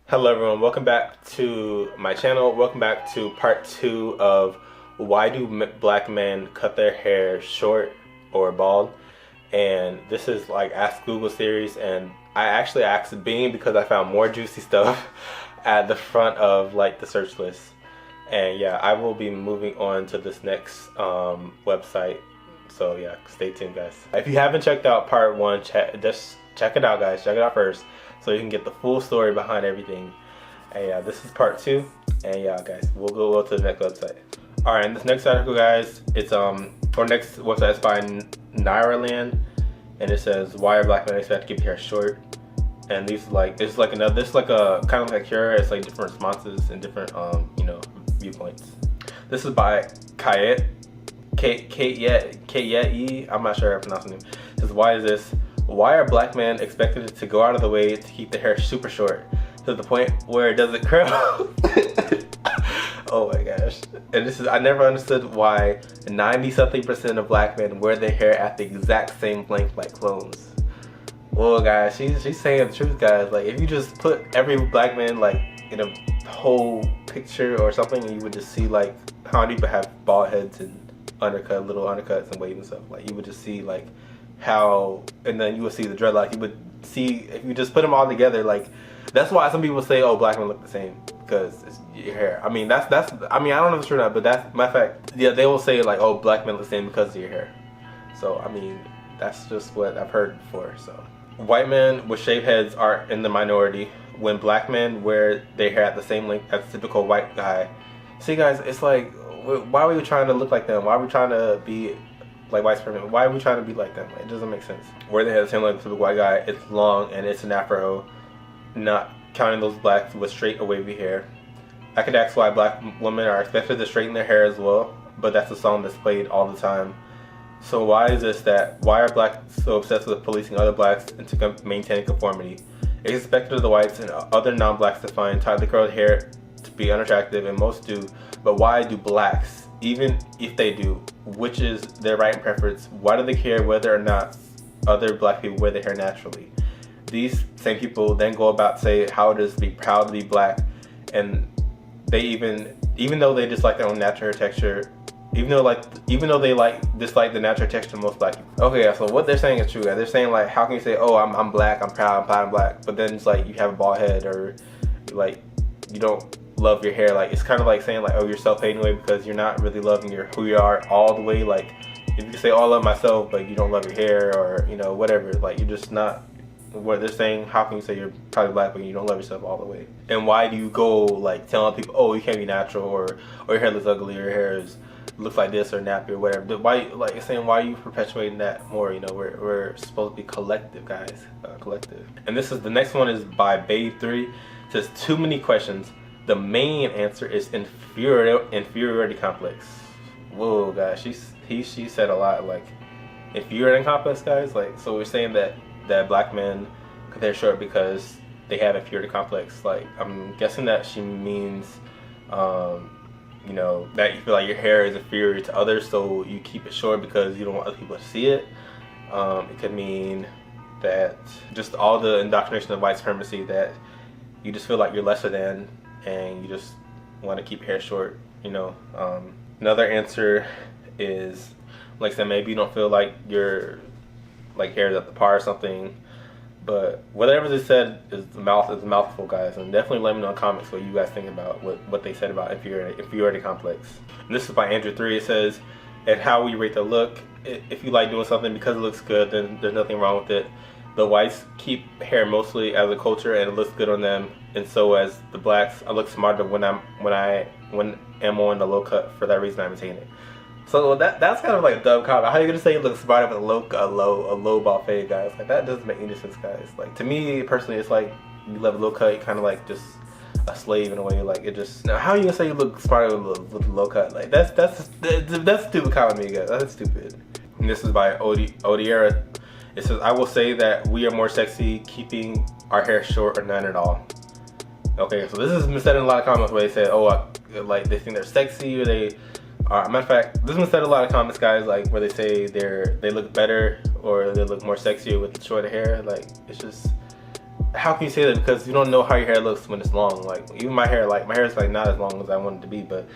Hello everyone, welcome back to my channel. Welcome back to part 2 of why do black men cut their hair short or bald. And this is like Ask Google series, and I actually asked Bing because I found more juicy stuff at the front of like the search list. And yeah, I will be moving on to this next website. So yeah, stay tuned guys. If you haven't checked out part 1, just check it out guys, check it out first, so you can get the full story behind everything. And yeah, this is part 2. And yeah guys, we'll go to the next website. Alright, and this next article guys, it's next website is by Nairaland, and it says why are black men expected to keep hair short. And these like this is like a kind of like cure. It's like different responses and different viewpoints. This is by Kayet E. I'm not sure how to pronounce the name. It says why are black men expected to go out of the way to keep their hair super short to the point where it doesn't curl? Oh my gosh. And this is, I never understood why 90-something% of black men wear their hair at the exact same length like clones. Well guys, she's saying the truth guys. Like if you just put every black man like in a whole picture or something, you would just see like how many people have bald heads and little undercuts and waves and stuff. Like you would just see like how, and then you would see the dreadlock. You would see, if you just put them all together, like that's why some people say, oh, black men look the same because it's your hair. I mean, that's I mean, I don't know if it's true or not, but that's my fact. Yeah, they will say like, oh, black men look the same because of your hair. So I mean, that's just what I've heard before. So white men with shaved heads are in the minority when black men wear their hair at the same length as a typical white guy. See guys, it's like, why are we trying to look like them? Why are we trying to be like white supremacy? Why are we trying to be like them? It doesn't make sense. Where they have the same like typical white guy, it's long and it's an afro, not counting those blacks with straight or wavy hair. I could ask why black women are expected to straighten their hair as well, but that's a song that's played all the time. So why is this that? Why are blacks so obsessed with policing other blacks into maintaining conformity? It's expected of the whites and other non-blacks to find tightly curled hair to be unattractive, and most do. But why do blacks, even if they do, which is their right and preference, why do they care whether or not other black people wear their hair naturally? These same people then go about say how it is to be proud to be black, and they even though they dislike their own natural hair texture, even though they dislike the natural texture of most black people. Okay, yeah, so what they're saying is true. They're saying like, how can you say, oh, I'm black, I'm proud I'm black, but then it's like you have a bald head, or like you don't love your hair. Like it's kind of like saying like, oh, you're self-hating away because you're not really loving who you are all the way. Like if you say, oh, I love myself, but you don't love your hair, or whatever, like you're just not what they're saying. How can you say you're probably black but you don't love yourself all the way? And why do you go like telling people, oh, you can't be natural, or your hair looks ugly, or your hair looks like this or nappy or whatever? Why, like it's saying, why are you perpetuating that more? We're supposed to be collective guys, collective. And this is the next one is by Babe3. It says too many questions. The main answer is inferiority complex. Whoa, guys, she said a lot. Like inferiority complex, guys. Like, so we're saying that black men cut their hair short because they have inferiority complex. Like I'm guessing that she means, that you feel like your hair is inferior to others, so you keep it short because you don't want other people to see it. It could mean that just all the indoctrination of white supremacy, that you just feel like you're lesser than, and you just want to keep hair short. Another answer is, like I said, maybe you don't feel like your hair is at the par or something. But whatever they said is a mouthful, guys. And definitely let me know in the comments what you guys think about what they said about inferiority complex. And this is by Andrew3. It says, and how we rate the look. If you like doing something because it looks good, then there's nothing wrong with it. The whites keep hair mostly as a culture and it looks good on them, and so as the blacks, I look smarter when I'm on the low cut. For that reason, I maintain it. So that's kind of like a dumb comment. How are you gonna say you look smarter with a low bald fade, guys? Like that doesn't make any sense, guys. Like to me personally, it's like you love a low cut, you kind of like just a slave in a way. Like it just, now how are you gonna say you look smarter with a low cut? Like that's a stupid comment to me, guys. That's stupid. And this is by Odiera. It says, I will say that we are more sexy keeping our hair short or none at all. Okay, so this has been said in a lot of comments where they say, oh, like they think they're sexy, or they matter of fact, this has been said in a lot of comments, guys, like where they say they look better or they look more sexier with shorter hair. Like it's just, how can you say that? Because you don't know how your hair looks when it's long. Like even my hair is like not as long as I want it to be. But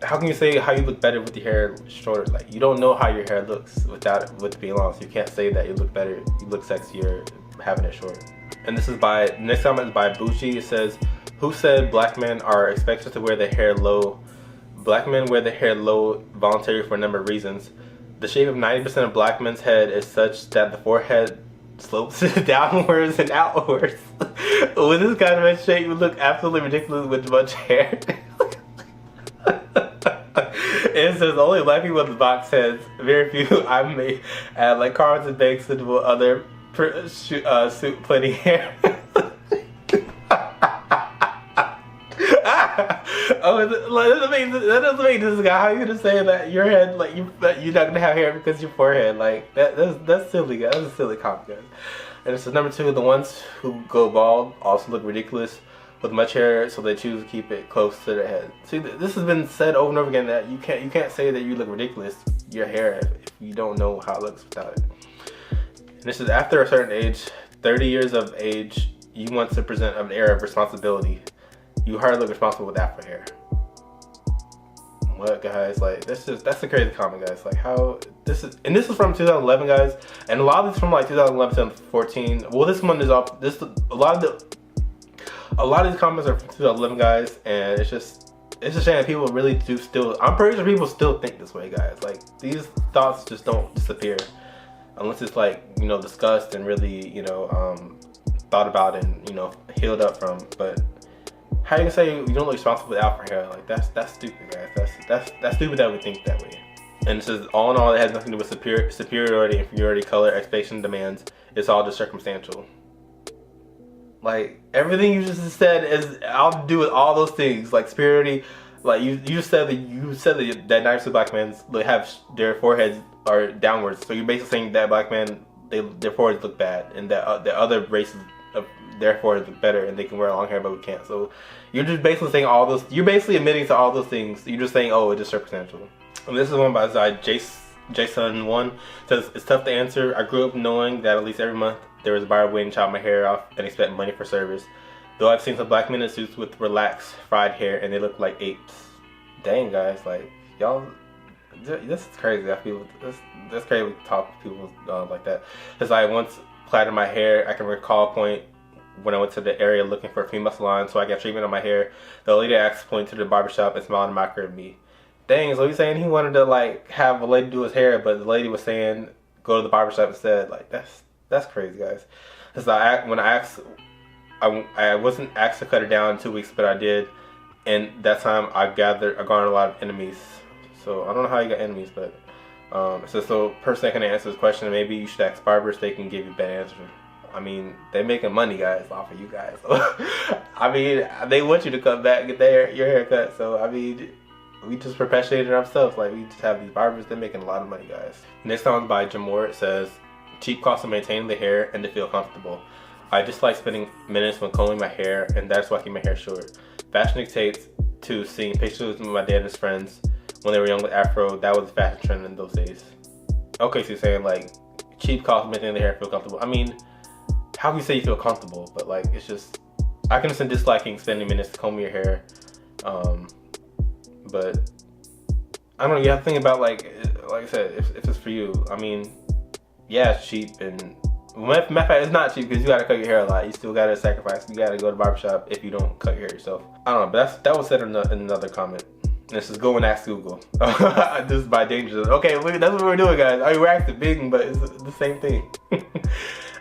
how can you say how you look better with your hair shorter? Like you don't know how your hair looks with it being long. So you can't say that you look better, you look sexier having it short. And this is next comment is by Bucci. It says, "Who said black men are expected to wear their hair low? Black men wear their hair low voluntarily for a number of reasons. The shape of 90% of black men's head is such that the forehead slopes downwards and outwards. With this kind of a shape, you look absolutely ridiculous with much hair." It says only black people with box heads. Very few I may add, like Cards and Banks and other suit plenty hair. Oh, that doesn't make this guy. How are you gonna say that your head, like you're not gonna have hair because your forehead? Like that's silly, guys. That's a silly comment, guys. And it says number 2, the ones who go bald also look ridiculous with much hair, so they choose to keep it close to their head. See, this has been said over and over again that you can't say that you look ridiculous your hair if you don't know how it looks without it. And this is after a certain age, 30 years of age, you want to present an air of responsibility. You hardly look responsible with afro hair. What, guys? Like that's a crazy comment, guys. Like how this is from 2011, guys, and a lot of this from like 2011 to 2014. Well, this one is off. A lot of these comments are from 2011, guys, and it's a shame that people really do still. I'm pretty sure people still think this way, guys. Like these thoughts just don't disappear unless it's like discussed and really thought about and healed up from. But how you can say you don't look responsible with afro hair? Like that's stupid, guys. That's stupid that we think that way. And it says all in all, it has nothing to do with superiority, inferiority, color, expectation, demands. It's all just circumstantial. Like everything you just said is all to do with all those things, like superiority. Like you said that 90% of black men have their foreheads are downwards. So you're basically saying that black men their foreheads look bad, and that the other races their foreheads look better, and they can wear long hair but we can't. So you're just basically saying all those. You're basically admitting to all those things. You're just saying, oh, it's just circumstantial. And this is one by Jason 1. Says it's tough to answer. I grew up knowing that at least every month there was a barber waiting to chop my hair off and expect money for service. Though I've seen some black men in suits with relaxed, fried hair, and they look like apes. Dang, guys, like y'all, this is crazy. I feel that's crazy to talk to people like that. Because I once plaited my hair. I can recall a point when I went to the area looking for a female salon, so I got treatment on my hair. The lady asked, pointed to the barbershop and smiled and mocked at me. Dang, so he's saying he wanted to like have a lady do his hair, but the lady was saying go to the barbershop instead. Like that's crazy, guys. Because I wasn't asked to cut it down in 2 weeks, but I did, and that time I garnered a lot of enemies. So I don't know how you got enemies, but so person that can answer this question, maybe you should ask barbers. They can give you a better answer. I mean, they're making money, guys, off of you guys. I mean, they want you to come back and get your hair cut. So I mean, we just perpetuated ourselves. Like we just have these barbers. They're making a lot of money, guys. Next song by Jamor. It says, cheap cost of maintaining the hair and to feel comfortable. I dislike spending minutes when combing my hair, and that's why I keep my hair short. Fashion dictates to seeing pictures with my dad and his friends when they were young with afro. That was the fashion trend in those days. Okay, so you're saying like cheap cost of maintaining the hair and feel comfortable. I mean, how can you say you feel comfortable? But like, it's just, I can understand disliking spending minutes combing your hair. But I don't know, you have to think about like I said, if it's for you. I mean, yeah, it's cheap, and matter of fact, it's not cheap because you gotta cut your hair a lot. You still gotta sacrifice. You gotta go to the barbershop if you don't cut your hair yourself. I don't know, but that was said in another comment. This is Go and Ask Google. This is by Dangerous. Okay, that's what we're doing, guys. I mean, we're asking Bing, but it's the same thing.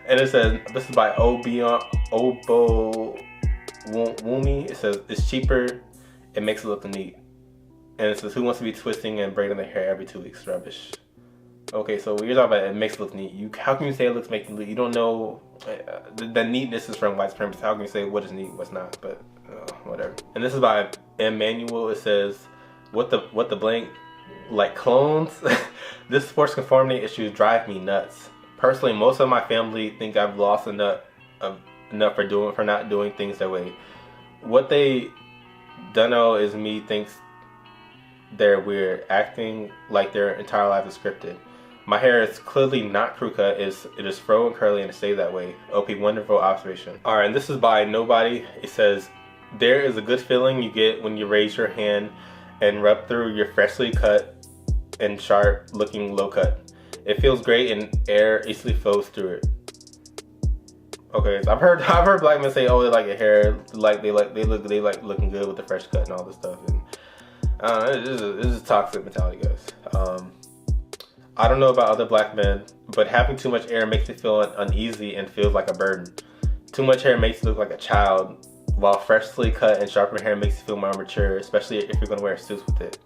And it says, this is by Obo Wumi. It says, it's cheaper, it makes it look neat. And it says, who wants to be twisting and braiding their hair every 2 weeks? Rubbish. Okay, so you're talking about it makes it look neat. How can you say it looks making it look? You don't know. The neatness is from white supremacy. How can you say what is neat, what's not? But whatever. And this is by Emmanuel. It says, what the blank, like clones? This forced conformity issues drive me nuts. Personally, most of my family think I've lost enough for not doing things their way. What they don't know is me thinks they're weird, acting like their entire life is scripted. My hair is clearly not crew cut. It is fro and curly and it stays that way. OP, wonderful observation. Alright, and this is by Nobody. It says, there is a good feeling you get when you raise your hand and rub through your freshly cut and sharp looking low cut. It feels great and air easily flows through it. Okay, so I've heard black men say, oh, they like your hair, like they look looking good with the fresh cut and all this stuff. And this is toxic mentality, guys. I don't know about other black men, but having too much hair makes me feel uneasy and feels like a burden. Too much hair makes you look like a child, while freshly cut and sharpened hair makes you feel more mature, especially if you're gonna wear suits with it.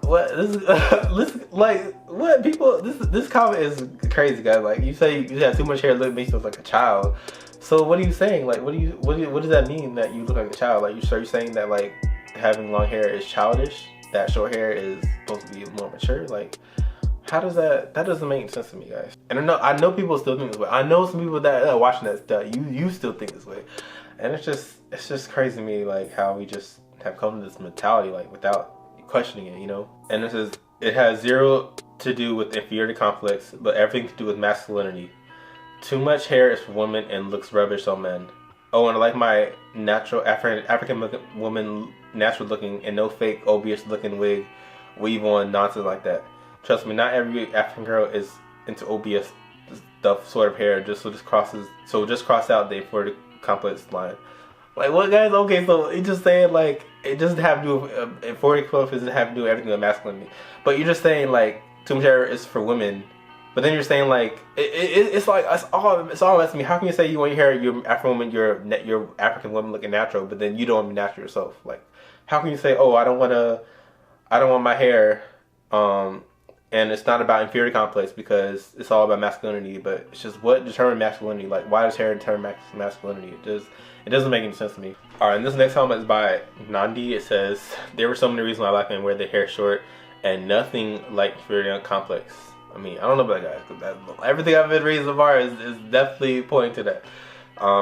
What? What people? This comment is crazy, guys. Like, you say you have too much hair, makes you look like a child. So what are you saying? Like, what does that mean that you look like a child? Like, you're saying that like having long hair is childish? That short hair is supposed to be more mature? Like, how does that doesn't make sense to me, guys. And I know people still think this way. I know some people that are watching that stuff, you still think this way. And it's just crazy to me, like, how we just have come to this mentality, like, without questioning it, you know? And this is, it has zero to do with inferiority complex, but everything to do with masculinity. Too much hair is for women and looks rubbish on men. Oh, and I like my natural African woman, natural looking and no fake obvious looking wig, weave on nonsense like that. Trust me, not every African girl is into obvious stuff, sort of hair. Just cross out the inferiority complex line. Like, what, guys? Okay, so it's just saying, like, it doesn't have to do with inferiority complex, doesn't have to do with everything with masculinity. But you're just saying, like, too much hair is for women. But then you're saying, like, it's all messing me. How can you say you want your hair, you're African woman, you're African woman looking natural, but then you don't want to be natural yourself? Like, how can you say, oh, I don't want my hair, and it's not about inferiority complex because it's all about masculinity, but it's just what determines masculinity. Like, why does hair determine masculinity? It doesn't make any sense to me. Alright, and this next comment is by Nandi. It says, there were so many reasons why black men wear their hair short and nothing like inferiority complex. I mean, I don't know about that, guys. Everything I've been reading so far is definitely pointing to that.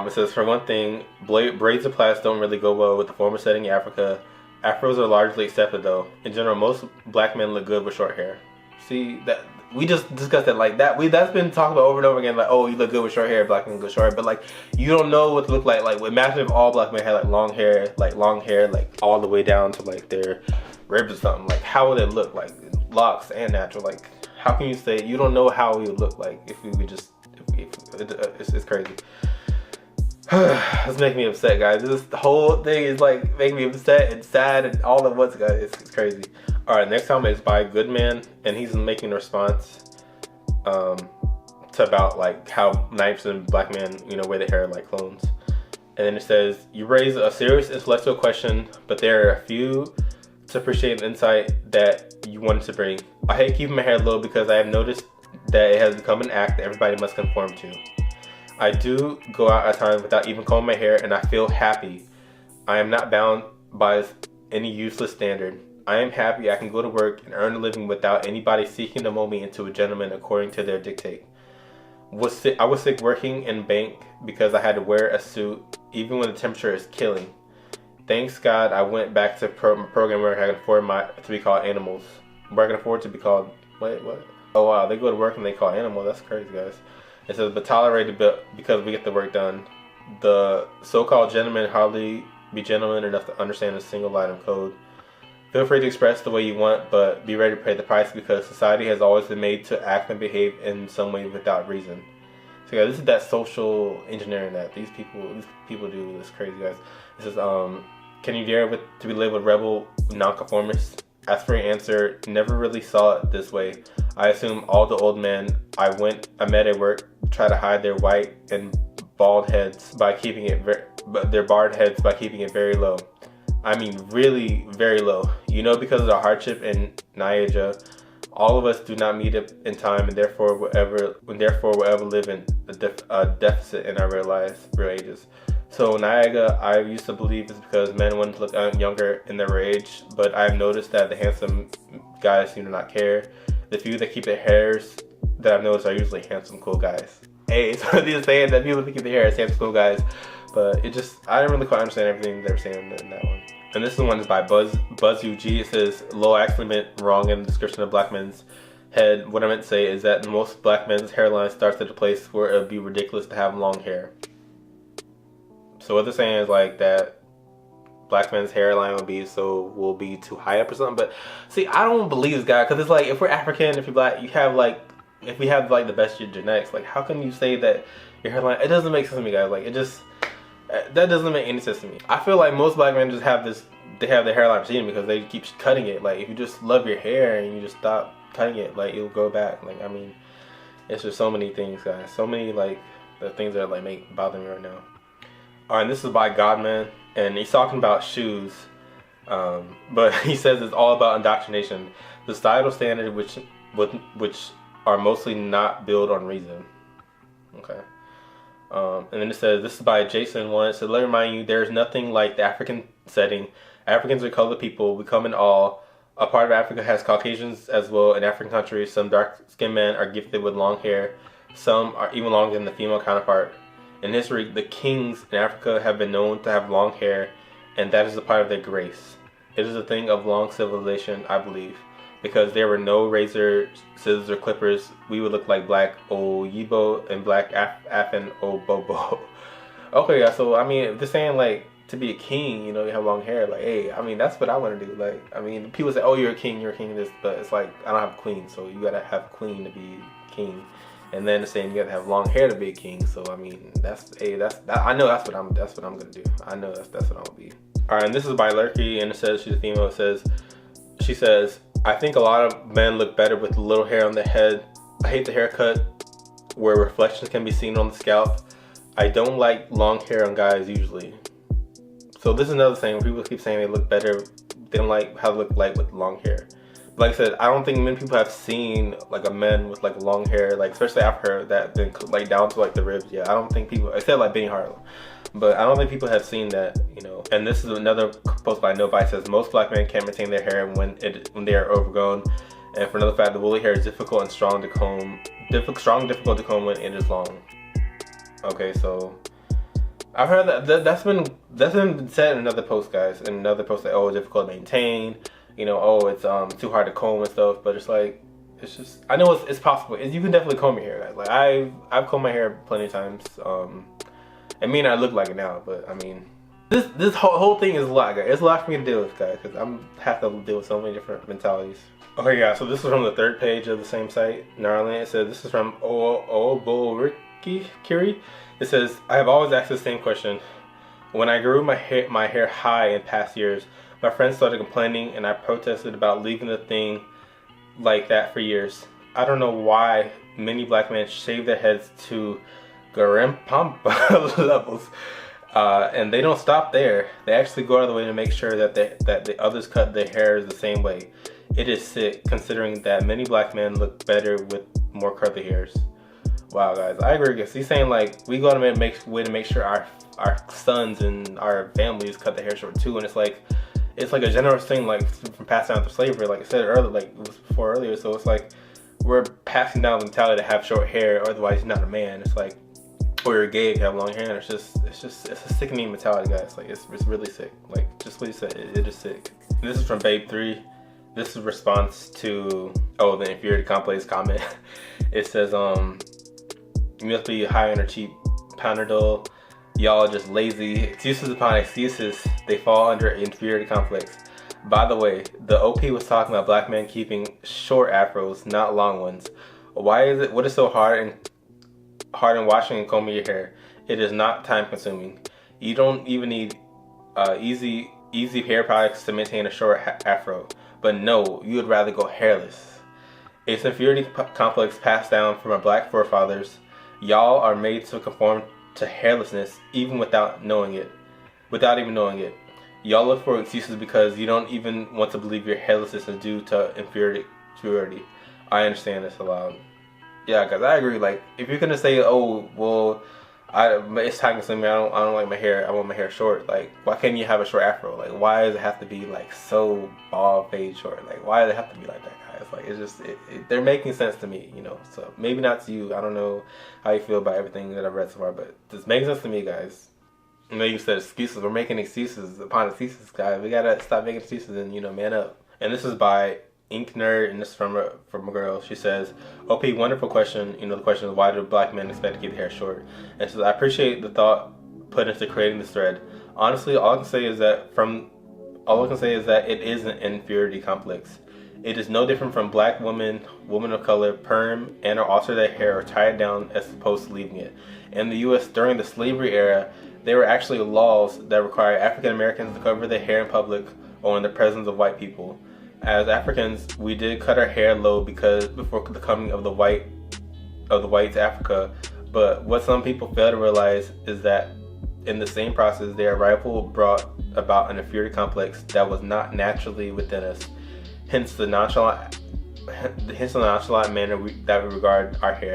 It says, for one thing, braids or plaits don't really go well with the former setting in Africa. Afros are largely accepted though. In general, most black men look good with short hair. See, that we just discussed that, like, that's been talked about over and over again, like, oh, you look good with short hair, black men look good with short hair, but like, you don't know what to look like. Like, imagine if all black men had like long hair, like all the way down to like their ribs or something. Like, how would it look? Like, locks and natural. Like, how can you say you don't know how we would look like if we would just it's crazy. It's making me upset, guys. This whole thing is like making me upset and sad and all at once, guys. It's crazy. Alright, next comment is by Goodman, and he's making a response to about like how 90% of black men, you know, wear their hair like clones. And then it says, you raise a serious intellectual question, but there are a few to appreciate the insight that you wanted to bring. I hate keeping my hair low because I have noticed that it has become an act that everybody must conform to. I do go out at times without even combing my hair and I feel happy. I am not bound by any useless standard. I am happy I can go to work and earn a living without anybody seeking to mold me into a gentleman according to their dictate. I was sick working in bank because I had to wear a suit even when the temperature is killing. Thanks God I went back to program where I can afford to be called animals. Where I can afford to be called, wait, what? Oh wow, they go to work and they call animal. That's crazy, guys. It says, but tolerated because we get the work done. The so-called gentlemen hardly be gentlemen enough to understand a single line of code. Feel free to express the way you want, but be ready to pay the price because society has always been made to act and behave in some way without reason. So yeah, this is that social engineering that these people do. This crazy, guys. It says, can you dare to be labeled rebel nonconformist? As for your answer, never really saw it this way. I assume all the old men I met at work try to hide their white and bald heads by keeping it very low. I mean, really very low. You know, because of the hardship in Nigeria, all of us do not meet up in time, and therefore will ever live in a deficit in our real ages. So Niagara, I used to believe is because men want to look younger in their age, but I've noticed that the handsome guys seem to not care. The few that keep their hairs that I've noticed are usually handsome, cool guys. Hey, so they're saying that people that keep their hair is handsome, cool guys, but I didn't really quite understand everything they were saying in that one. And this one is by Buzz UG. It says, Lowell actually meant wrong in the description of black men's head, what I meant to say is that most black men's hairline starts at a place where it would be ridiculous to have long hair. So what they're saying is like that black men's hairline will be too high up or something. But see, I don't believe this guy, because it's like, if we're African, if you're black, you have like, if we have like the best genetics, like how can you say that your hairline? It doesn't make sense to me, guys. Like it just, that doesn't make any sense to me. I feel like most black men just have this, they have their hairline receding because they keep cutting it. Like if you just love your hair and you just stop cutting it, like it'll go back. Like I mean, it's just so many things, guys. So many like the things that like bother me right now. All right, this is by Godman, and he's talking about shoes, but he says it's all about indoctrination, the societal standard which are mostly not built on reason. Okay. And then it says, this is by Jason 1. It said, let me remind you, there is nothing like the African setting. Africans are colored people. We come in all. A part of Africa has Caucasians as well. In African countries, some dark-skinned men are gifted with long hair. Some are even longer than the female counterpart. In history, the kings in Africa have been known to have long hair, and that is a part of their grace. It is a thing of long civilization, I believe. Because there were no razor, scissors, or clippers, we would look like black Oyibo and black Afan Obobo. Okay, yeah, so I mean, if they're saying like to be a king, you know, you have long hair, like, hey, I mean, that's what I want to do. Like, I mean, people say, oh, you're a king of this, but it's like, I don't have a queen, so you gotta have a queen to be king. And then it's saying you gotta have long hair to be a king. So I mean, I know that's what I'm gonna do. I know that's what I'm gonna be. All right, and this is by Lurky, and it says she's a female. She says, I think a lot of men look better with little hair on their head. I hate the haircut where reflections can be seen on the scalp. I don't like long hair on guys usually. So this is another thing. People keep saying they look better. They don't like how they look like with long hair. Like I said, I don't think many people have seen like a man with like long hair, like especially after that, been like down to like the ribs. Yeah, I don't think people, except like Benny Harlow, but I don't think people have seen that, you know. And this is another post by Novi. It says most black men can't maintain their hair when they are overgrown, and for another fact, the woolly hair is difficult and difficult to comb when it is long. Okay, so I've heard that's been said in another post, guys. In another post that, oh, it's difficult to maintain. You know, oh, it's too hard to comb and stuff, but it's like, it's just, I know it's possible. You can definitely comb your hair, guys. Like I've combed my hair plenty of times. It may not look like it now, but I mean, this whole thing is a lot, guys. It's a lot for me to deal with, guys, because I'm have to deal with so many different mentalities. Okay, yeah. So this is from the third page of the same site, Gnarly. It says, this is from Kiri. It says, I have always asked the same question. When I grew my hair high in past years, my friends started complaining, and I protested about leaving the thing like that for years. I don't know why many black men shave their heads to Garimpampa levels, and they don't stop there. They actually go out of the way to make sure that the others cut their hair the same way. It is sick, considering that many black men look better with more curly hairs. Wow, guys, I agree. Because he's saying like we go out of way to make sure our sons and our families cut their hair short too, and it's like a generous thing, like from passed down through slavery, like I said earlier, like it was before earlier. So it's like we're passing down the mentality to have short hair, or otherwise you're not a man. It's like, or you're gay if you have long hair. And it's a sickening mentality, guys. Like it's really sick. Like just what you said, it is sick. And this is from Babe 3. This is a response to the inferiority complex comment. It says you must be high on or cheap, Panadol. Y'all are just lazy. Excuses upon excuses. They fall under inferiority complex. By the way, the OP was talking about black men keeping short afros, not long ones. What is so hard in washing and combing your hair? It is not time consuming. You don't even need easy hair products to maintain a short afro. But no, you would rather go hairless. It's inferiority complex passed down from our black forefathers. Y'all are made to conform to hairlessness even without even knowing it. Y'all look for excuses because you don't even want to believe your hairlessness is due to inferiority. I understand this a lot. Yeah, guys, I agree. Like, if you're gonna say, oh, well, it's time consuming, I don't like my hair, I want my hair short. Like, why can't you have a short afro? Like, why does it have to be like so bald fade short? Like, why does it have to be like that, guys? Like, it's just they're making sense to me, you know. So maybe not to you. I don't know how you feel about everything that I've read so far, but it's making sense to me, guys. I know you said excuses. We're making excuses upon excuses, guys. We gotta stop making excuses and, you know, man up. And this is by Ink Nerd, and this is from a girl. She says, "OP, wonderful question. The question is, why do black men expect to keep their hair short?" And says, "I appreciate the thought put into creating this thread. Honestly, all I can say is that it is an inferiority complex. It is no different from black women of color, perm and or alter their hair or tie it down as opposed to leaving it. In the U.S. during the slavery era, there were actually laws that require African Americans to cover their hair in public or in the presence of white people. As Africans, we did cut our hair low because before the coming of the whites to Africa. But what some people fail to realize is that in the same process, their arrival brought about an inferiority complex that was not naturally within us. Hence the nonchalant manner that we regard our hair.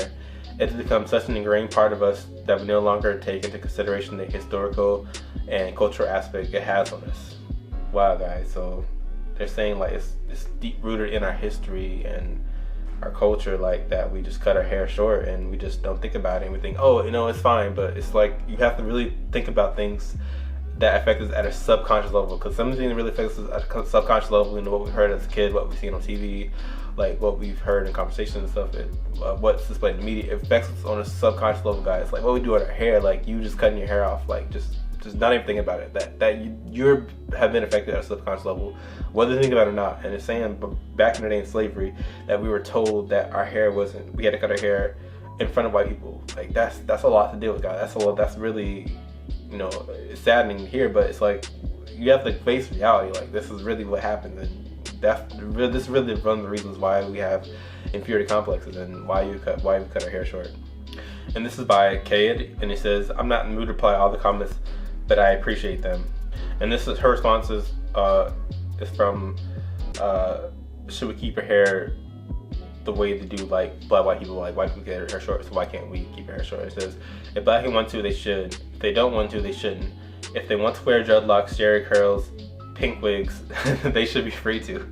It has become such an ingrained part of us that we no longer take into consideration the historical and cultural aspect it has on us." Wow, guys. So they're saying like it's deep rooted in our history and our culture, like that we just cut our hair short and we just don't think about it and we think, oh, it's fine. But it's like you have to really think about things that affect us at a subconscious level, because some of the things that really affects us at a subconscious level, what we heard as a kid, what we've seen on TV, like what we've heard in conversations and stuff, what's displayed in the media, it affects us on a subconscious level, guys. Like what we do with our hair, like you just cutting your hair off, like just not even thinking about it, that you have been affected at a subconscious level, whether you think about it or not. And it's saying back in the day in slavery that we were told that our hair we had to cut our hair in front of white people. Like that's a lot to deal with, guys. That's really, it's saddening to hear, but it's like you have to face reality. Like this is really what happened, and this is really one of the reasons why we have inferiority complexes and why we cut our hair short. And this is by Kade, and he says, "I'm not in the mood to reply all the comments, but I appreciate them." And this is her response is from should we keep our hair the way they do like black white people? Like white people get their hair short, so why can't we keep our hair short? It says, "If black people want to, they should. If they don't want to, they shouldn't. If they want to wear dreadlocks, jerry curls, pink wigs, they should be free to.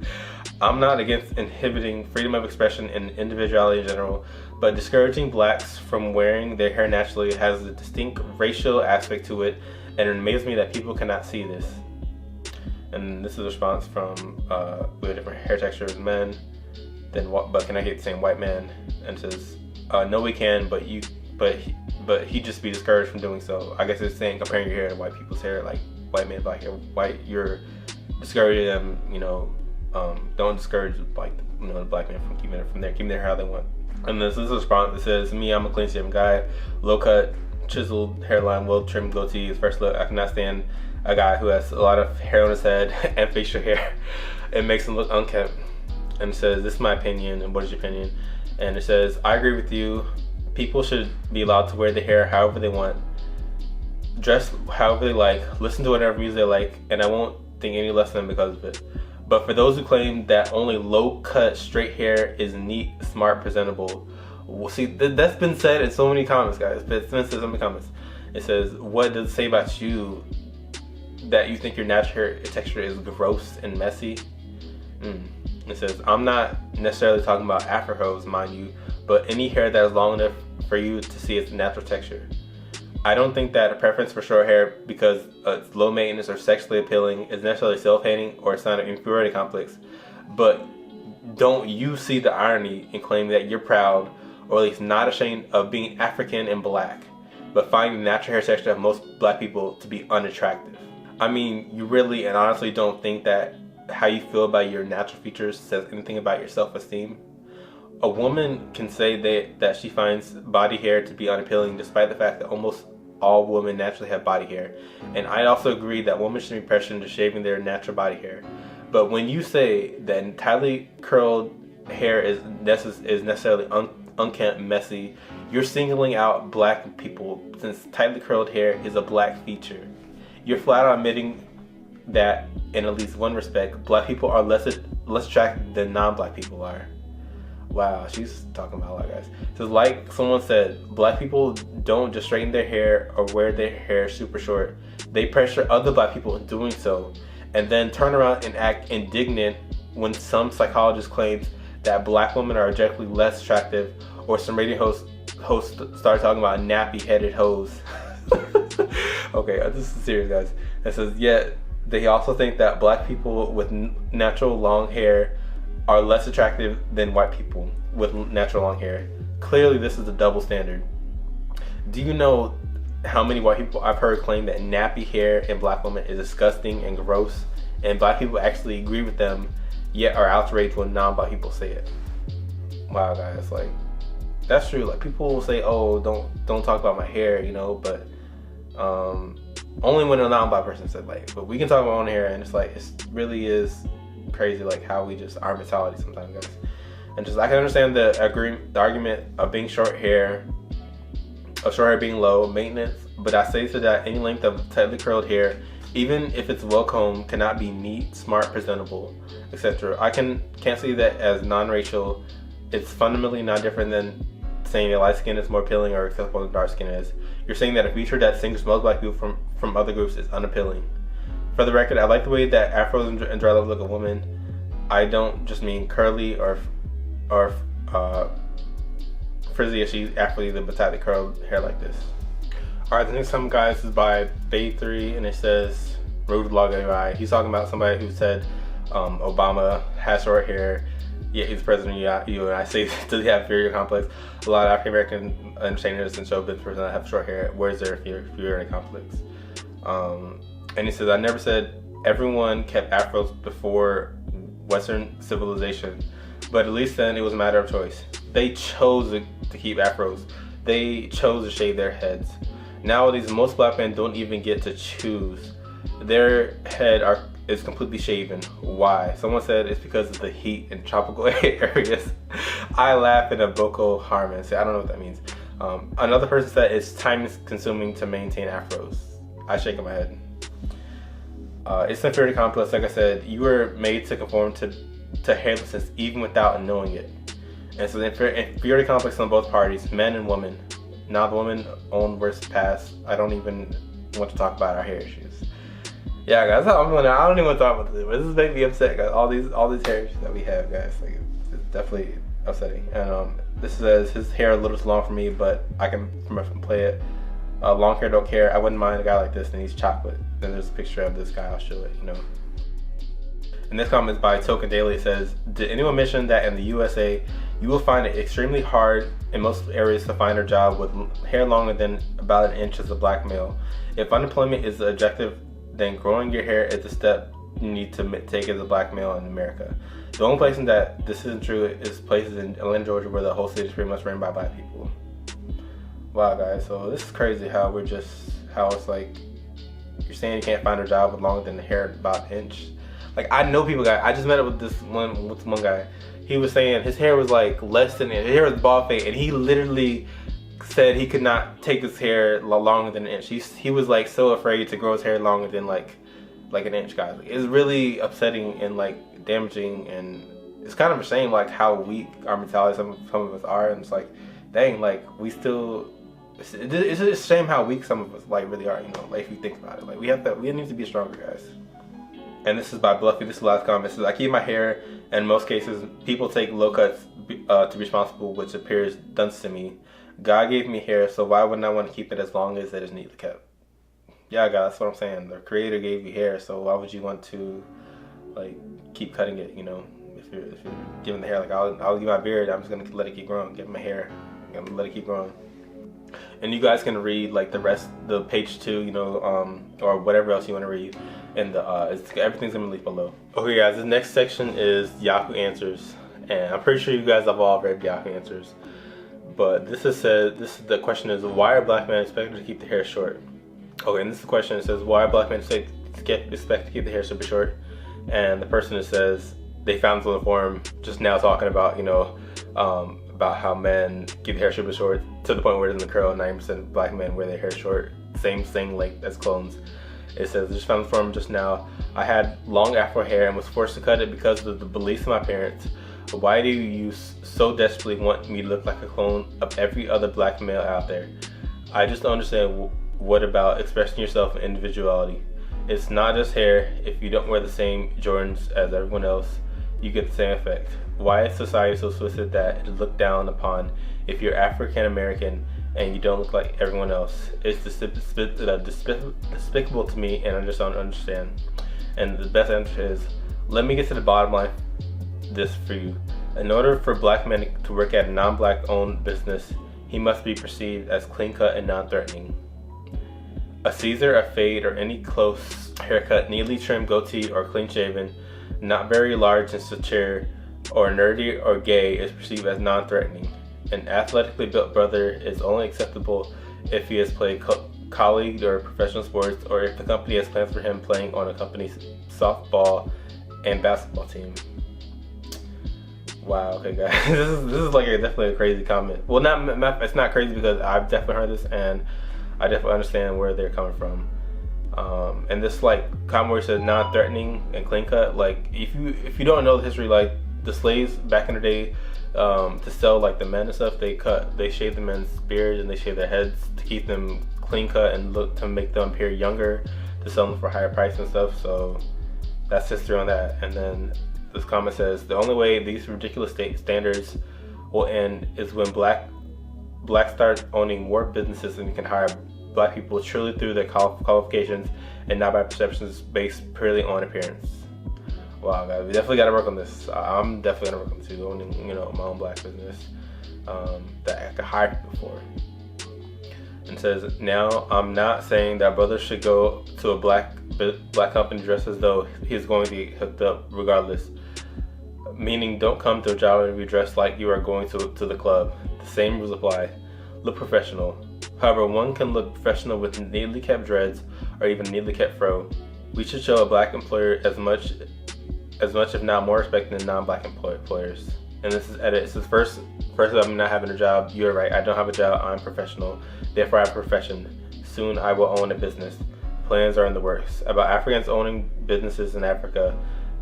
I'm not against inhibiting freedom of expression and individuality in general, but discouraging blacks from wearing their hair naturally has a distinct racial aspect to it, and it amazes me that people cannot see this." And this is a response from we have different hair textures, men, but can I get the same white man? And it says, "No, we can, but he just be discouraged from doing so." I guess it's saying comparing your hair to white people's hair, like white men, black hair, you're discouraging them. Don't discourage the black men from keeping their hair how they want. And this is a response that says, "Me, I'm a clean shaven guy, low cut, chiseled hairline, well trimmed goatee. His first look, I cannot stand a guy who has a lot of hair on his head and facial hair. It makes him look unkempt." And it says, "This is my opinion, and what is your opinion?" And it says, "I agree with you. People should be allowed to wear their hair however they want, dress however they like, listen to whatever music they like, and I won't think any less of them because of it. But for those who claim that only low-cut, straight hair is neat, smart, presentable," see, that's been said in so many comments, guys. It's been said in so many comments. It says, "What does it say about you that you think your natural hair texture is gross and messy?" It says, "I'm not necessarily talking about afros, mind you, but any hair that is long enough for you to see its natural texture. I don't think that a preference for short hair because it's low maintenance or sexually appealing is necessarily self-hating or a sign of inferiority complex. But don't you see the irony in claiming that you're proud, or at least not ashamed of being African and black, but finding the natural hair texture of most black people to be unattractive? I mean, you really and honestly don't think that how you feel about your natural features says anything about your self-esteem? A woman can say that she finds body hair to be unappealing despite the fact that almost all women naturally have body hair. And I also agree that women should be pressured into shaving their natural body hair. But when you say that entirely curled hair is necessarily unkempt, messy, you're singling out black people since tightly curled hair is a black feature. You're flat out admitting that in at least one respect, black people are less attractive than non-black people are." Wow, she's talking about a lot, guys. So like someone said, black people don't just straighten their hair or wear their hair super short. They pressure other black people in doing so, and then turn around and act indignant when some psychologist claims that black women are objectively less attractive, or some radio host start talking about nappy-headed hoes. Okay, this is serious, guys. It says, "Yet they also think that black people with natural long hair are less attractive than white people with natural long hair. Clearly, this is a double standard. Do you know how many white people I've heard claim that nappy hair in black women is disgusting and gross, and black people actually agree with them, yet are outraged when non-black people say it? Wow, guys, like, that's true. Like, people will say, oh, don't talk about my hair, you know, but only when a non-black person said, like, but we can talk about our own hair, and it's like, it really is crazy, like, how we just, our mentality sometimes, guys. And just, I can understand the argument of being short hair being low maintenance, but I say to that any length of tightly curled hair, even if it's well combed, cannot be neat, smart, presentable, etc. I can't see that as non-racial. It's fundamentally not different than saying that light skin is more appealing or acceptable than dark skin is. You're saying that a feature that distinguishes most black people from other groups is unappealing. For the record, I like the way that afros and dreadlocks look at women. I don't just mean curly or frizzy as she's actually the tightly curled hair like this. Alright, the next one, guys, is by Bay3, and it says, rude vlog guy. He's talking about somebody who said Obama has short hair, yet he's president of the United States. Does he have inferior complex? A lot of African American entertainers and show business persons have short hair. Where's their inferiority complex? And he says, I never said everyone kept afros before Western civilization, but at least then it was a matter of choice. They chose to keep afros. They chose to shave their heads. Nowadays, most black men don't even get to choose. Their head is completely shaven. Why? Someone said it's because of the heat in tropical areas. I laugh in a Boko Haram. I don't know what that means. Another person said it's time consuming to maintain afros. I shake my head. It's an inferiority complex. Like I said, you were made to conform to hairlessness even without knowing it. And so the inferiority complex on both parties, men and women. Now the women own worse past. I don't even want to talk about our hair issues. Yeah, guys, I don't even want to talk about this. This is making me upset, guys. All these hair issues that we have, guys. Like, it's definitely upsetting. And this says his hair a little too long for me, but I can play it. Long hair, don't care. I wouldn't mind a guy like this, and he's chocolate. Then there's a picture of this guy. I'll show it. You know. And this comment is by Token Daily. It says, did anyone mention that in the USA, you will find it extremely hard in most areas to find a job with hair longer than about an inch as a black male? If unemployment is the objective, then growing your hair is the step you need to take as a black male in America. The only place in that this isn't true is places in Atlanta, Georgia, where the whole city is pretty much ran by black people. Wow, guys, so this is crazy how it's like, you're saying you can't find a job with longer than the hair about an inch. Like, I know people, guys. I just met up with this one guy. He was saying his hair was like less than an inch. His hair was bald fade, and he literally said he could not take his hair longer than an inch. He was like so afraid to grow his hair longer than like an inch, guys. Like, it's really upsetting and like damaging, and it's kind of a shame like how weak our mentality some of us are. And it's like, dang, like we still. It's a shame how weak some of us like really are. You know, like if you think about it, like we need to be stronger, guys. And this is by Bluffy. This is the last comment. It says, I keep my hair, and in most cases, people take low cuts to be responsible, which appears dunce to me. God gave me hair, so why wouldn't I want to keep it as long as it is neatly kept? Yeah, guys, that's what I'm saying. The Creator gave you hair, so why would you want to like keep cutting it? You know, if you're giving the hair, like I'll give my beard. I'm just gonna let it keep growing. Give my hair, I'm gonna let it keep growing. And you guys can read like the page 2, you know, or whatever else you want to read. And everything's gonna be linked below. Okay, guys, this next section is Yahoo Answers, and I'm pretty sure you guys have all read Yahoo Answers. But the question is, why are black men expected to keep the hair short? Okay, and this is the question. It says, why are black men expected to keep the hair super short? And the person says they found this on the forum just now talking about, you know, about how men keep their hair super short to the point where it doesn't curl. 90% of black men wear their hair short, same length as clones. It says, just found the forum just now. I had long afro hair and was forced to cut it because of the beliefs of my parents. Why do you so desperately want me to look like a clone of every other black male out there? I just don't understand. What about expressing yourself in individuality? It's not just hair. If you don't wear the same Jordans as everyone else, you get the same effect. Why is society so twisted that it is looked down upon if you're African American and you don't look like everyone else? It's despicable to me, and I just don't understand. And the best answer is, let me get to the bottom line this for you. In order for black men to work at a non-black owned business, he must be perceived as clean-cut and non-threatening. A Caesar, a fade, or any close haircut, neatly trimmed goatee, or clean-shaven, not very large in stature, or nerdy or gay is perceived as non-threatening. An athletically built brother is only acceptable if he has played colleague or professional sports, or if the company has plans for him playing on a company's softball and basketball team. Wow, okay guys, this is like definitely a crazy comment. Well, it's not crazy because I've definitely heard this and I definitely understand where they're coming from. And this like comment where it says non-threatening and clean cut, like if you don't know the history, like the slaves back in the day, to sell like the men and stuff, they shaved the men's beards and they shaved their heads to keep them clean cut and look to make them appear younger, to sell them for higher price and stuff. So that's history on that. And then this comment says the only way these ridiculous standards will end is when blacks start owning more businesses and can hire black people truly through their qualifications and not by perceptions based purely on appearance. Wow, guys, we definitely got to work on this. I'm definitely gonna work on too, owning my own black business that I could hire people for. And says, now I'm not saying that brothers should go to a black company dressed as though he's going to get hooked up regardless. Meaning, don't come to a job interview dressed like you are going to the club. The same rules apply. Look professional. However, one can look professional with neatly kept dreads or even neatly kept fro. We should show a black employer as much if not more respect than non-black employers. And this is edit. It says, first I'm not having a job. You're right. I don't have a job. I'm professional. Therefore, I have a profession. Soon I will own a business. Plans are in the works. About Africans owning businesses in Africa,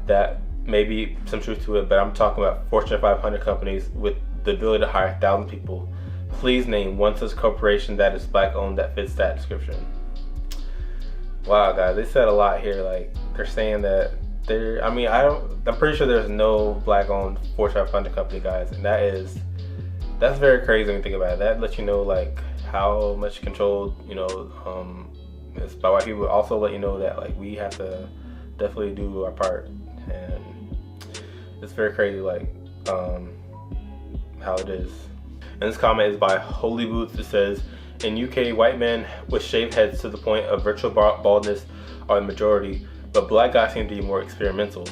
that may be some truth to it, but I'm talking about Fortune 500 companies with the ability to hire 1,000 people. Please name one such corporation that is black owned that fits that description. Wow, guys, they said a lot here. Like, they're saying that I'm pretty sure there's no black owned Fortune 500 company, guys, and that's very crazy when you think about it. That lets you know like how much control is by white people. Also let you know that like we have to definitely do our part, and it's very crazy like how it is. And this comment is by Holy Boots. It says, in UK, white men with shaved heads to the point of virtual baldness are the majority, but black guys seem to be more experimental.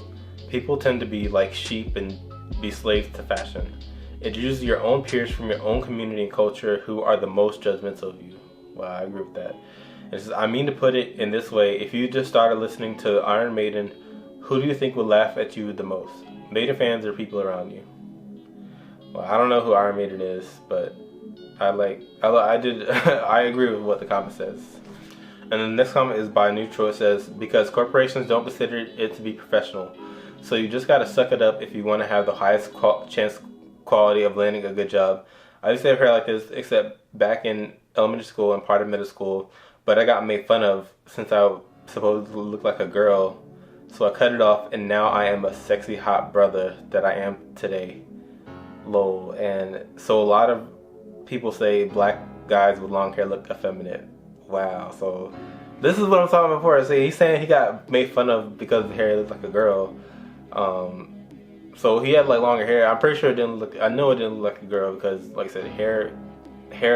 People tend to be like sheep and be slaves to fashion. It uses your own peers from your own community and culture who are the most judgmental of you. Wow, I agree with that. It says, I mean to put it in this way, if you just started listening to Iron Maiden, who do you think would laugh at you the most? Maiden fans or people around you? Well, I don't know who Iron Maiden is, but I agree with what the comment says. And the next comment is by Neutral. It says, because corporations don't consider it to be professional. So you just gotta suck it up if you want to have the highest chance quality of landing a good job. I used to have hair like this, except back in elementary school and part of middle school, but I got made fun of since I supposedly looked like a girl. So I cut it off, and now I am a sexy hot brother that I am today. Lol. And so a lot of people say black guys with long hair look effeminate. Wow. So this is what I'm talking about before. So he's saying he got made fun of because his hair looked like a girl. So he had like longer hair. I'm pretty sure I know it didn't look like a girl because, like I said, hair,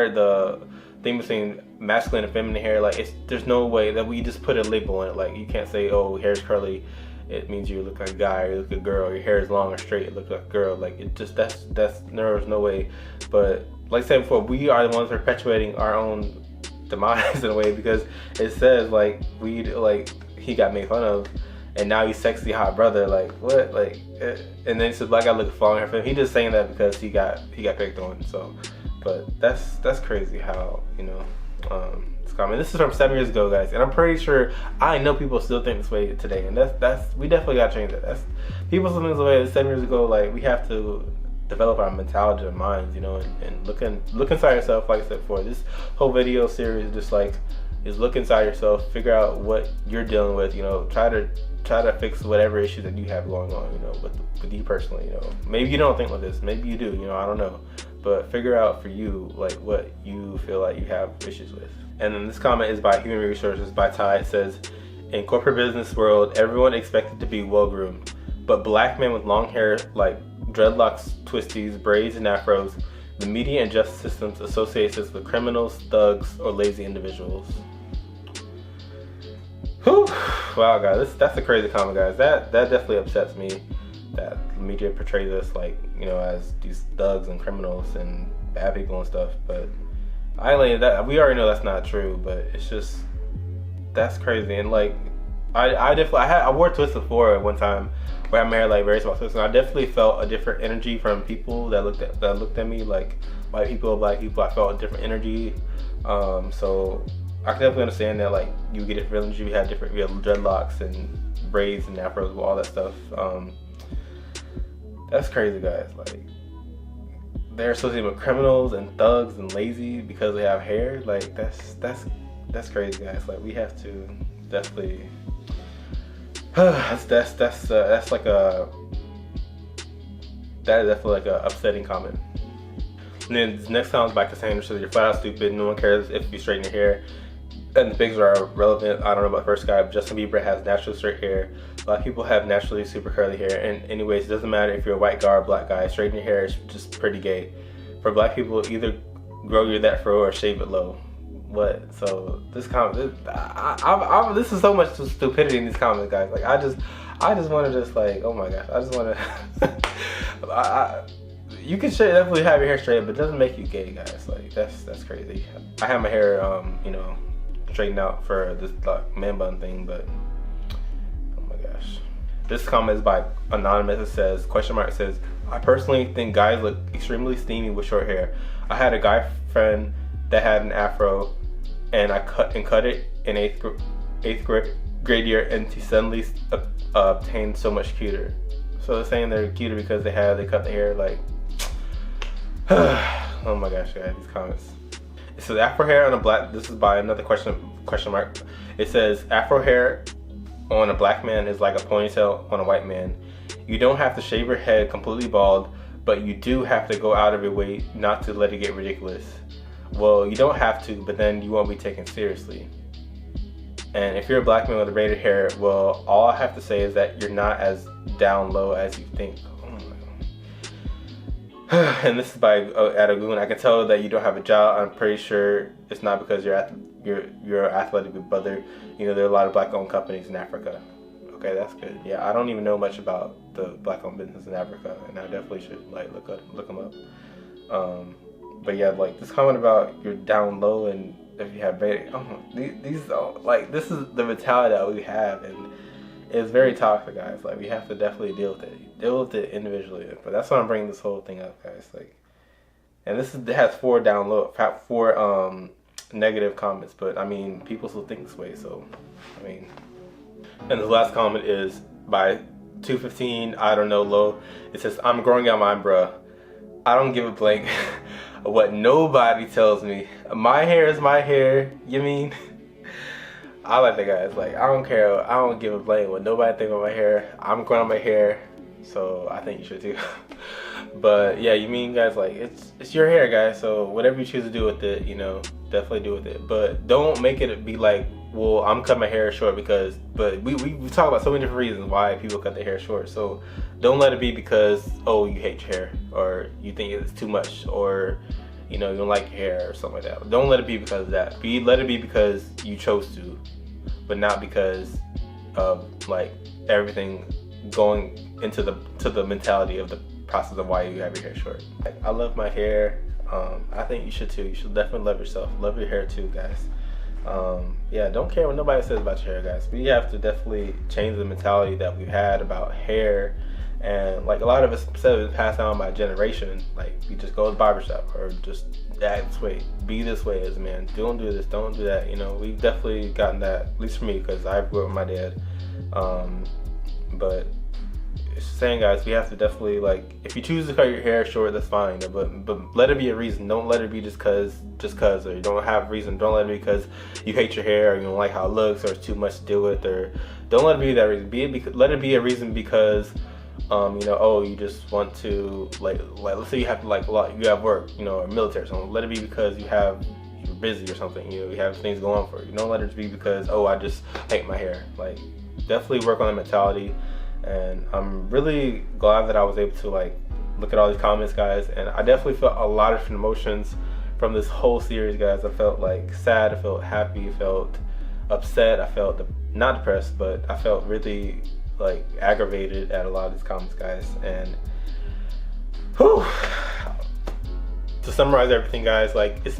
the thing between masculine and feminine hair, like there's no way that we just put a label on it. Like you can't say, oh, hair's curly, it means you look like a guy, or you look like a girl. Your hair is long or straight, it looks like a girl. Like it just there's no way. But like I said before, we are the ones perpetuating our own demise in a way, because it says like he got made fun of, and now he's sexy hot brother. Like what? Like, and then he says black guy looking following her. He just saying that because he got picked on. So, but that's crazy how it's common. This is from 7 years ago, guys, and I'm pretty sure I know people still think this way today, and that's we definitely gotta change that. That's people still think this way 7 years ago. Like we have to develop our mentality and minds, and look inside yourself. Like I said before, this whole video series is just like look inside yourself, figure out what you're dealing with, try to fix whatever issues that you have going on, with you personally. Maybe you don't think like this, maybe you do, I don't know, but figure out for you like what you feel like you have issues with. And then this comment is by Human Resources by Ty. It says, in corporate business world, everyone expected to be well groomed, but black men with long hair like dreadlocks, twisties, braids, and afros, the media and justice systems associates us with criminals, thugs, or lazy individuals. Whew. Wow, guys, that's a crazy comment, guys. That definitely upsets me that the media portrays us like, you know, as these thugs and criminals and bad people and stuff. But we already know that's not true. But it's just, that's crazy. And like, I wore twists before at one time where I had my hair like very small twists, and I definitely felt a different energy from people that looked at me, like white people, black people. I felt a different energy. So I can definitely understand that, like, you get different energy. We had dreadlocks and braids and afros, all that stuff. That's crazy, guys. Like, they're associated with criminals and thugs and lazy because they have hair. Like, that's crazy, guys. Like, we have to definitely. That is definitely like a upsetting comment. And then this next comment is by Cassandra. So you're flat out stupid. No one cares if you straighten your hair. And the pigs are relevant. I don't know about the first guy, but Justin Bieber has naturally straight hair. A lot of people have naturally super curly hair. And anyways, it doesn't matter if you're a white guy or a black guy. Straightening your hair is just pretty gay. For black people, either grow your that fro or shave it low. What? So this comment, this is so much stupidity in these comments, guys. Like, I just want to just like, oh my gosh, I just want to. You can definitely have your hair straight, but it doesn't make you gay, guys. Like, that's crazy. I have my hair, you know, straightened out for this like man bun thing, but oh my gosh. This comment is by Anonymous. It says, it says, I personally think guys look extremely steamy with short hair. I had a guy friend that had an afro, and I cut it in eighth grade year, and he suddenly obtained so much cuter. So they're saying they're cuter because they cut the hair. Like, oh my gosh, guys, these comments. It says afro hair on a black. This is by another question mark. It says afro hair on a black man is like a ponytail on a white man. You don't have to shave your head completely bald, but you do have to go out of your way not to let it get ridiculous. Well, you don't have to, but then you won't be taken seriously. And if you're a black man with braided hair, well, all I have to say is that you're not as down low as you think. Oh my God. And this is by Adagoon. I can tell that you don't have a job. I'm pretty sure it's not because you're athletic with brother. You know, there are a lot of black-owned companies in Africa. Okay, that's good. Yeah, I don't even know much about the black-owned business in Africa, and I definitely should like look them up. But yeah, like this comment about you're down low and if you have braided, this is the mentality that we have, and it's very toxic, guys. Like, we have to definitely deal with it individually. But that's why I'm bringing this whole thing up, guys. Like, and it has 4 negative comments, but I mean, people still think this way, so I mean. And the last comment is by 215, I don't know, low. It says, I'm growing out mine, bruh. I don't give a blank what nobody tells me. My hair is my hair. You mean? I like that, guys. Like, I don't care. I don't give a blank what nobody think about my hair. I'm growing out my hair, so I think you should too. But yeah, you mean, guys, like, it's your hair, guys. So whatever you choose to do with it, you know, definitely do with it. But don't make it be like, well, I'm cutting my hair short because. But we talk about so many different reasons why people cut their hair short. So don't let it be because, oh, you hate your hair, or you think it's too much, or you know, you don't like your hair or something like that. Don't let it be because of that. Let it be because you chose to, but not because of like everything going into the mentality of the process of why you have your hair short. Like, I love my hair. I think you should too. You should definitely love yourself. Love your hair too, guys. Yeah, don't care what nobody says about your hair, guys. We have to definitely change the mentality that we've had about hair. And like a lot of us said, it's passed down by generation. Like, you just go to the barbershop or just act this way, be this way as a man. Don't do this, don't do that. You know, we've definitely gotten that, at least for me, because I grew up with my dad. But it's saying, guys, we have to definitely, like, if you choose to cut your hair short, that's fine. But let it be a reason. Don't let it be just cause, or you don't have a reason. Don't let it be because you hate your hair, or you don't like how it looks, or it's too much to deal with, or don't let it be that reason. Let it be a reason because you know, oh, you just want to like let's say you have you have work, you know, or military or something. Let it be because you're busy or something, you know, you have things going on for you. Don't let it be because, oh, I just hate my hair. Like, definitely work on the mentality. And I'm really glad that I was able to like look at all these comments, guys, and I definitely felt a lot of different emotions from this whole series, guys. I felt like sad, I felt happy, I felt upset, I felt not depressed, but I felt really like aggravated at a lot of these comments, guys. And whew, to summarize everything, guys, like there's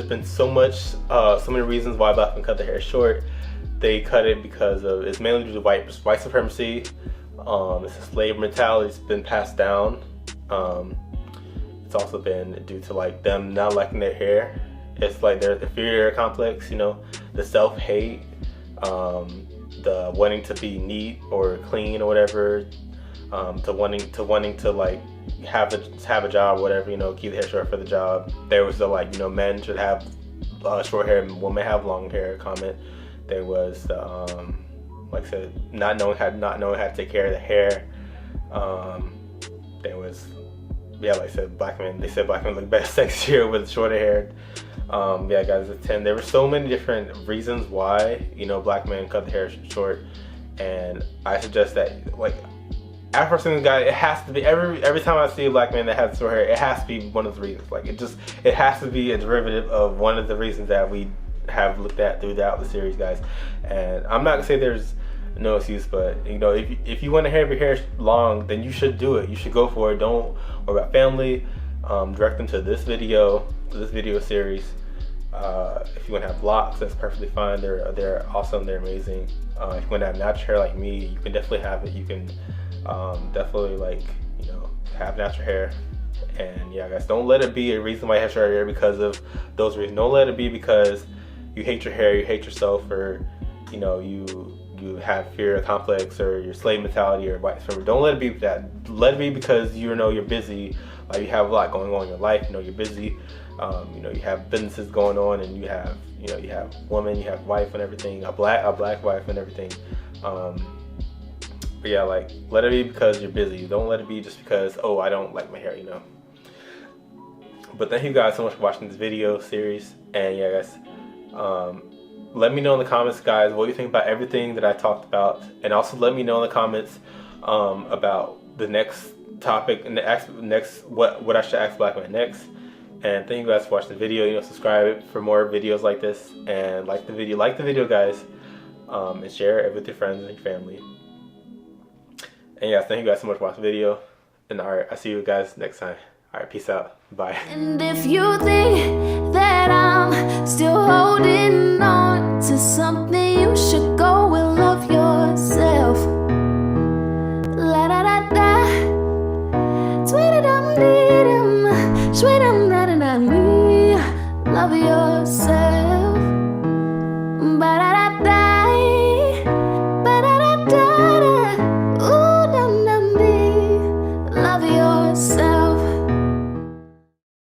been so many reasons why black men cut their hair short. They cut it because of, it's mainly due to white supremacy. It's a slave mentality. It's been passed down. It's also been due to like them not liking their hair. It's like their inferior complex, you know, the self-hate, the wanting to be neat or clean or whatever, to wanting to like have a job or whatever, you know, keep the hair short for the job. There was the like, you know, men should have short hair and women have long hair comment. There was the like I said, not knowing how to take care of the hair. There was, yeah, like I said, they said black men look better sexier with shorter hair. Yeah, guys, it's 10. There were so many different reasons why, you know, black men cut the hair short, and I suggest that, like, after seeing this guy, it has to be every time I see a black man that has short hair, it has to be one of the reasons. Like, it has to be a derivative of one of the reasons that we have looked at throughout the series, guys. And I'm not gonna say there's no excuse, but you know, if you want to have your hair long, then you should do it. You should go for it. Don't worry about family. Direct them to this video series. If you want to have locks, that's perfectly fine. They're awesome. They're amazing. If you want to have natural hair like me, you can definitely have it. You can definitely, like, you know, have natural hair. And yeah, guys, don't let it be a reason why you have short hair because of those reasons. Don't let it be because you hate your hair, you hate yourself, or you know, you have fear complex or your slave mentality or white supremacy. Don't let it be that. Let it be because you know you're busy. Like, you have a lot going on in your life. You know, you're busy. You know, you have businesses going on, and you have woman, you have wife and everything, a black wife and everything. But yeah, like, let it be because you're busy. Don't let it be just because, oh, I don't like my hair, you know. But thank you guys so much for watching this video series. And yeah, guys, let me know in the comments, guys, what you think about everything that I talked about, and also let me know in the comments about the next topic and what I should ask black men next. And thank you guys for watching the video. You know, subscribe for more videos like this, and like the video, guys, and share it with your friends and your family. And yeah, thank you guys so much for watching the video. And alright, I'll see you guys next time. Alright, peace out. Bye. And if you think that I'm still holding on to something